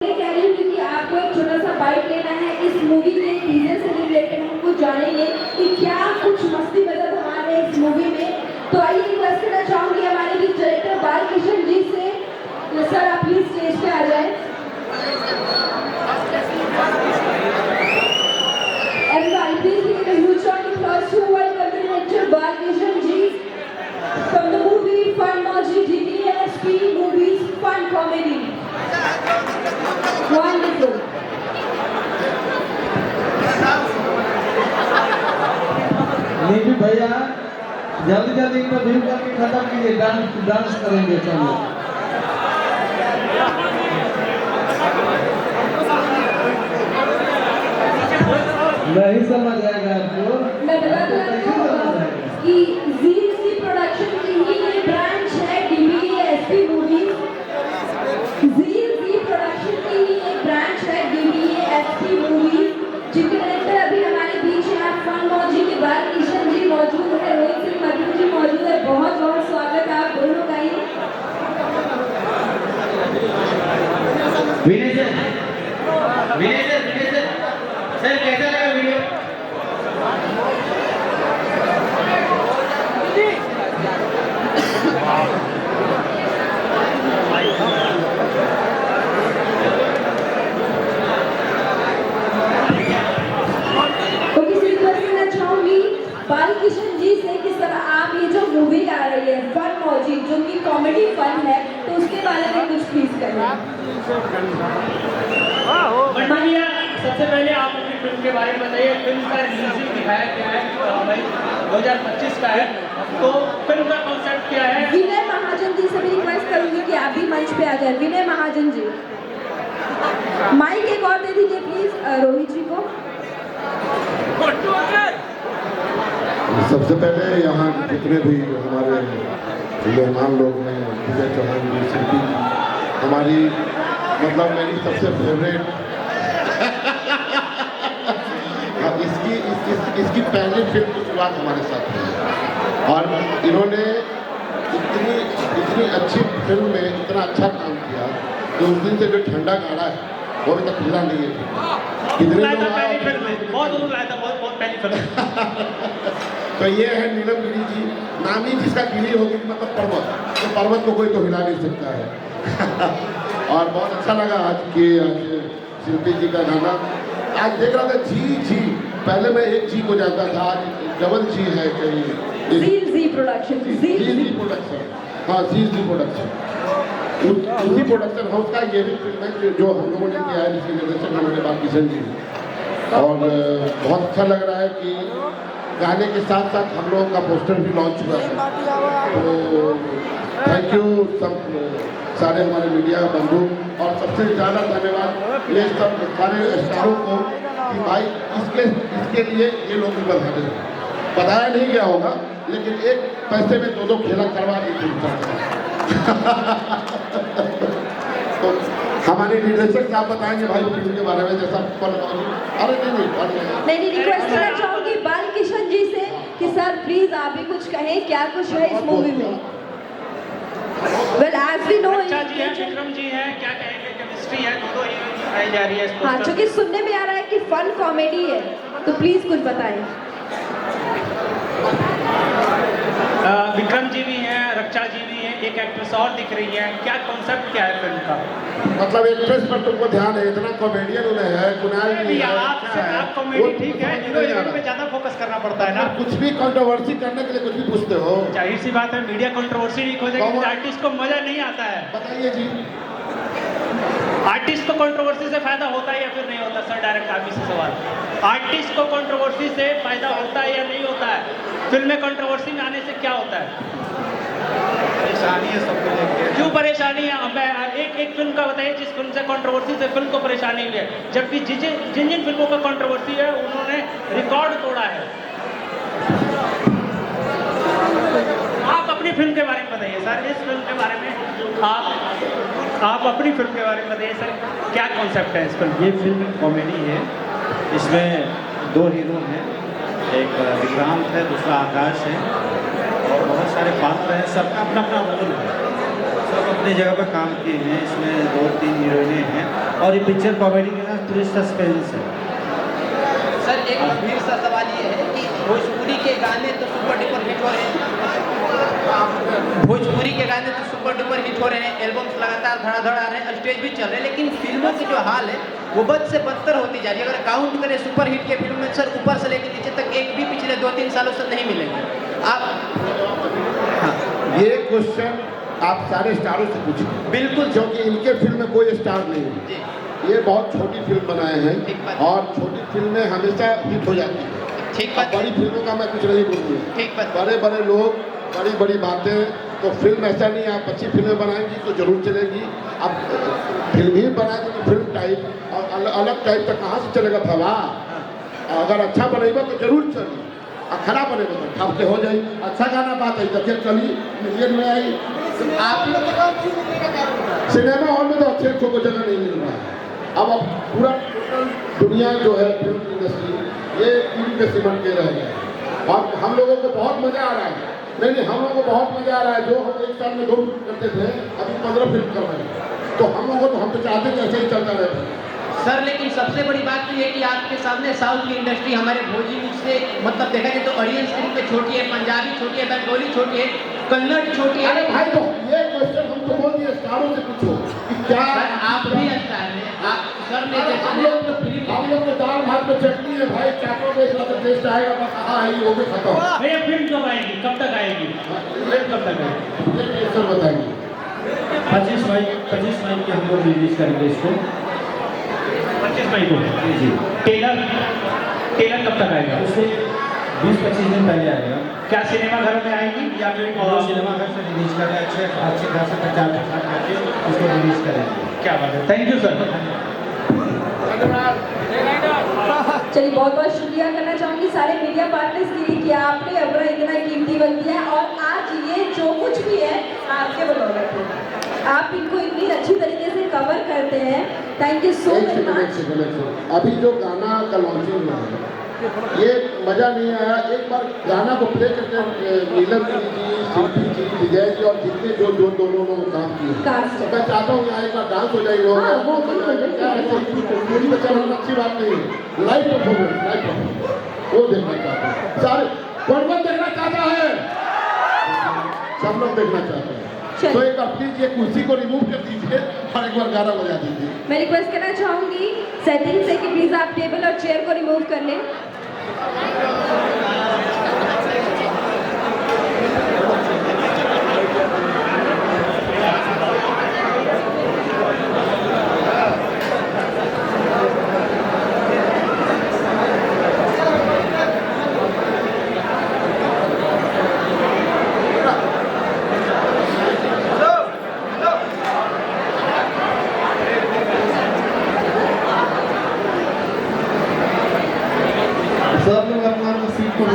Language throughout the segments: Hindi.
मैं कह रही हूँ क्योंकि आपको एक छोटा सा बाइट लेना है इस मूवी के टीजर से रिलेटेड हम कुछ जानेंगे कि क्या कुछ मस्ती मजा धमाल है इस मूवी में। तो आइए रिक्वेस्ट करना चाहूंगी हमारे बीच डायरेक्टर बालकृष्ण जी से, सर आप प्लीज स्टेज पे आ जाए। Everybody, please give a huge round of applause to welcome director Balkrishan Ji from the movie Fun Moji DDSP Movies Fun Comedy. Wonderful. Neetu भैया जल्दी जल्दी इंटरव्यू करके खत्म कीजिए, डांस करेंगे। चलो नहीं समझ आएगा आपको। मैं बता दूं कि ZC प्रोडक्शन की ही ये ब्रांच है DDSP मूवीज। ZC प्रोडक्शन की ही एक ब्रांच है DDSP मूवीज, जिनके डायरेक्टर अभी हमारे बीच हैं। फन मौजी के बालकृष्ण जी मौजूद है, रोहित सिंह मधु जी मौजूद है। बहुत बहुत स्वागत है आप दोनों का ही। विनय सर कैसा लगा वीडियो? तो किसी रिक्वेस्ट करना चाहूंगी बालकृष्ण जी से कि सर आप ये जो मूवी आ रही है फन मौजी जो कि कॉमेडी फन है, तो उसके बारे में कुछ प्लीज करें। भैया सबसे पहले आप अपनी फिल्म के बारे में बताइए। फिल्म का रिलीजिंग दिखाया क्या है? भाई 2025 का है, तो फिल्म का कॉन्सेप्ट क्या है? विनय महाजन जी से भी रिक्वेस्ट करूंगी कि आप भी मंच पे आ जाए। विनय महाजन जी, माइक एक और दे दीजिए प्लीज रोहित जी को। सबसे पहले यहाँ जितने भी हमारे मेहमान लोग हैं, विजय चौहान जी, शिल्पी जी, हमारी मतलब मेरी सबसे फेवरेट इसकी पहली फिल्म की शुरुआत हमारे साथ हुई और इन्होंने इतनी अच्छी फिल्म में इतना अच्छा काम किया कि उस दिन से जो ठंडा गाड़ा है वो अभी तक खुला नहीं है। कितने लोग बहुत पहली फिल्म। तो ये है नीलम गिरी जी, नामी जिसका गिरी होगी मतलब पर्वत, तो पर्वत को कोई तो हिला नहीं सकता है। और बहुत अच्छा लगा आज शिल्पी जी का गाना। आज देख रहा था जी, पहले मैं एक जी को जानता था, आज डबल जी है कहीं। ZC प्रोडक्शन, ZC प्रोडक्शन, हाँ ZC प्रोडक्शन, उसी प्रोडक्शन हाउस का ये भी फिल्म है जो हम लोगों ने किया है, जिसके निर्देशक हमारे बालकृष्ण जी। और बहुत अच्छा लग रहा है कि गाने के साथ साथ हम लोगों का पोस्टर भी लॉन्च हुआ है। तो थैंक यू सब सारे हमारे मीडिया बंधु, और सबसे ज़्यादा धन्यवाद ये सब सारे स्टारों को कि भाई इसके लिए ये लोग भी बताया नहीं गया होगा, लेकिन एक पैसे में दो खेला करवा दी थी। तो हमारे निर्देशक साहब बताएंगे भाई फिल्म के बारे में, जैसा अरे नहीं रिक्वेस्ट करना चाहूंगी बालकृष्ण जी से कि सर प्लीज आप भी कुछ कहें, क्या कुछ है इस मूवी में। Well, as we know, अच्छा जी है, विक्रम जी हैं, क्या कहेंगे? केमिस्ट्री है, दोनों हीरोइन दिखाई जा रही है। हाँ, चूंकि सुनने में आ रहा है कि फन कॉमेडी है, तो प्लीज कुछ बताएं। विक्रम जी भी हैं, रक्षा जी भी हैं, एक एक्ट्रेस और दिख रही है। क्या कॉन्सेप्ट क्या है फिल्म का? मतलब एक्ट्रेस पर तुमको ध्यान है, इतना कॉमेडियन उन्हें है, कुणाल जी है, आप कॉमेडी ठीक है, हीरोइन पे ज्यादा फोकस करना पड़ता है ना। कुछ भी कंट्रोवर्सी करने के लिए कुछ भी पूछते हो। जाहिर सी बात है, मीडिया कंट्रोवर्सी नहीं खोजेगी, आर्टिस्ट को मजा नहीं आता है। बताइए जी, आर्टिस्ट को कंट्रोवर्सी से फायदा होता है या फिर नहीं होता? सर डायरेक्ट आप ही से सवाल, आर्टिस्ट को कंट्रोवर्सी से फायदा होता है या नहीं होता है? फिल्म में कंट्रोवर्सी में आने से क्या होता है? परेशानी है सबको लेके। क्यों परेशानी है? एक फिल्म का बताइए जिस फिल्म से कंट्रोवर्सी से फिल्म को परेशानी हुई है, जबकि जिन फिल्मों का कंट्रोवर्सी है उन्होंने रिकॉर्ड तोड़ा है। आप अपनी फिल्म के बारे में बताइए सर, इस फिल्म के बारे में आप अपनी फिल्म के बारे में बताइए सर, क्या कॉन्सेप्ट है इस फिल्म? ये फिल्म कॉमेडी है, इसमें दो हीरो हैं, एक विक्रांत है, दूसरा आकाश है, और बहुत सारे पात्र हैं, सबका अपना अपना रोल है। सब अपनी जगह पर काम किए हैं। इसमें 2-3 हीरोइनें हैं और ये पिक्चर कॉमेडी के साथ थोड़ी सस्पेंस है। सर एक गंभीर सा सवाल ये है कि भोजपुरी के गाने तो सुपर डुपर हिट हो रहे हैं, भोजपुरी के गाने तो सुपर डुपर हिट हो रहे हैं, एल्बम्स लगातार धड़ाधड़ आ रहे हैं, स्टेज भी चल रहे हैं, लेकिन फिल्मों की जो हाल है वो बद से बदतर होती जा रही है। अगर काउंट करें सुपर हिट के फिल्म में सर ऊपर से लेकर नीचे तक एक भी पिछले 2-3 सालों से नहीं मिलेंगे। आप ये क्वेश्चन आप सारे स्टारों से पूछिए, बिल्कुल क्योंकि इनके फिल्म में कोई स्टार नहीं है। जी ये बहुत छोटी फिल्म बनाए हैं ठीक बात। और छोटी फिल्में हमेशा हिट हो जाती है। ठीक अब बात, बड़ी फिल्मों का मैं कुछ नहीं बोलूँगा। ठीक बात। बड़े बड़े लोग, बड़ी बड़ी बातें, तो फिल्म ऐसा नहीं है। आप अच्छी फिल्में बनाएंगी तो जरूर चलेगी। अब फिल्म ही बनाएंगे तो फिल्म टाइप और अलग टाइप का कहाँ से चलेगा भवा। अगर अच्छा बनेगा तो जरूर चली, और खराब बनेगा तो ठप से हो जाए। अच्छा गाना बात है तो फिर चली, मिलियन में आई। आप लोग सिनेमा हॉल में तो अच्छे अच्छों को जगह नहीं मिल रहा है। अब पूरा दुनिया जो है फिल्म इंडस्ट्री ये टीवी पे सिमट के रह गया है और हम लोगों को बहुत मजा आ रहा है। नहीं, हम लोगों को बहुत मजा आ रहा है। जो हम एक साल में 2 फिल्म करते थे, अभी 15 फिल्म कर रहे हैं। तो हम लोगों को, हम तो चाहते थे ऐसे ही चलता रहे। सर लेकिन सबसे बड़ी बात तो ये है कि आपके सामने साउथ की इंडस्ट्री हमारे भोजपुरी से मतलब देखा जाए तो ऑडियंस इनके छोटी है, पंजाबी छोटी है, बंगाली छोटी है, कन्नड़ छोटी है। अरे भाई तो ये क्वेश्चन हम तो बोल दिए स्टारों से पूछो कि क्या सर आप भी अच्छा है, आप सर ने जैसे हम लोग तो दाल भात में चटनी है भाई, चाटो में इसका तो टेस्ट आएगा बस। हाँ है वो भी खत्म। भैया फिल्म कब आएगी, कब तक आएगी, कब तक आएगी? ये सर बताएंगे। 25 मई के हम लोग रिलीज करेंगे इसको। 25 मई को जी। टेलर कब तक आएगा? उससे 20-25 दिन पहले आएगा। क्या सिनेमा घरों में आएगी या फिर हम लोग सिनेमा घर से रिलीज करें, अच्छे खासे प्रचार प्रसार करके उसको रिलीज करेंगे। क्या बात है, थैंक यू सर। चलिए बहुत बहुत शुक्रिया करना चाहूँगी सारे मीडिया पार्टनर्स के लिए कि आपने अपना इतना कीमती वक्त दिया है और आज ये जो कुछ भी है आपके बदौलत है। आप इनको इतनी अच्छी तरीके से कवर करते हैं। थैंक यू सो एक मच। सेकंड। अभी जो गाना का लॉन्चिंग हुआ है ये मजा नहीं आया। एक बार गाना को प्ले करके नीलम जी, शिल्पी जी, विजय जी और जितने जो दोनों लोग काम किए, कास्ट। मैं चाहता हूँ यहाँ एक बार डांस हो जाएगी। हाँ, वो बिल्कुल। पूरी बच्चा होना अच्छी बात नहीं है। लाइव परफॉर्मेंस वो देखना चाहता हूँ। सारे कौन देखना चाहता है? सब लोग देखना चाहते हैं। चलिए। तो एक बार प्लीज ये कुर्सी को रिमूव कर दीजिए और एक बार गाना बजा दीजिए। मैं रिक्वेस्ट करना चाहूँगी सेटिंग से कि प्लीज़ आप टेबल और चेयर को रिमूव कर लें। सब लोग अपना सीट पर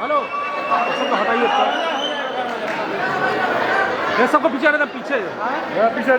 हेलो सबको हटाइए ये सबको पीछे रहना पीछे पीछे